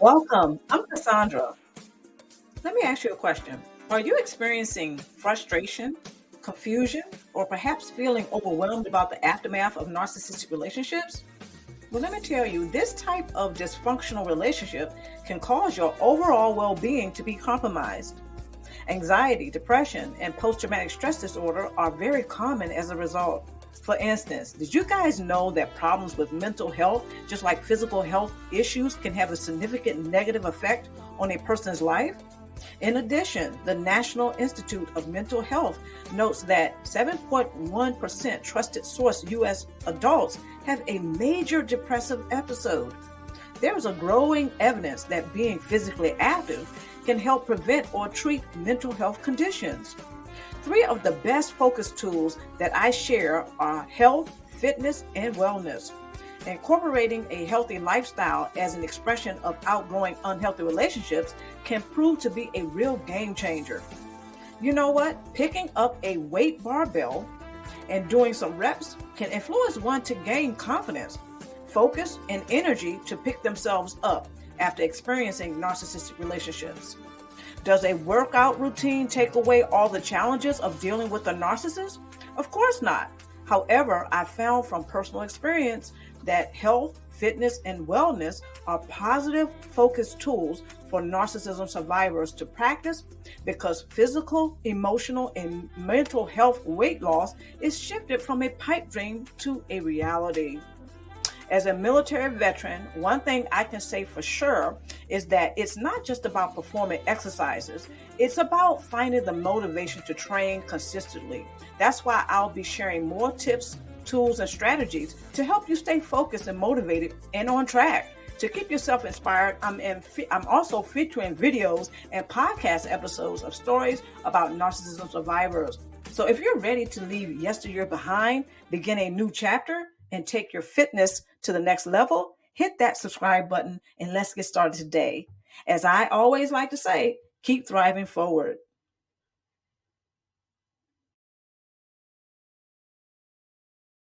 Welcome. I'm Cassandra. Let me ask you a question. Are you experiencing frustration, confusion, or perhaps feeling overwhelmed about the aftermath of narcissistic relationships? Well, let me tell you, this type of dysfunctional relationship can cause your overall well being to be compromised. Anxiety, depression, and post traumatic stress disorder are very common as a result. For instance, did you guys know that problems with mental health, just like physical health issues, can have a significant negative effect on a person's life? In addition, the National Institute of Mental Health notes that 7.1% Trusted Source U.S. adults have a major depressive episode. There is a growing evidence that being physically active can help prevent or treat mental health conditions. Three of the best focus tools that I share are health, fitness, and wellness. Incorporating a healthy lifestyle as an expression of outgrowing unhealthy relationships can prove to be a real game changer. You know what? Picking up a weight barbell and doing some reps can influence one to gain confidence, focus, and energy to pick themselves up after experiencing narcissistic relationships. Does a workout routine take away all the challenges of dealing with a narcissist? Of course not. However, I found from personal experience that health, fitness, and wellness are positive focus tools for narcissism survivors to practice because physical, emotional, and mental health weight loss is shifted from a pipe dream to a reality. As a military veteran, one thing I can say for sure is that it's not just about performing exercises, it's about finding the motivation to train consistently. That's why I'll be sharing more tips, tools, and strategies to help you stay focused and motivated and on track. To keep yourself inspired, I'm also featuring videos and podcast episodes of stories about narcissism survivors. So if you're ready to leave yesteryear behind, begin a new chapter, and take your fitness to the next level, hit that subscribe button and let's get started today. As I always like to say, keep thriving forward.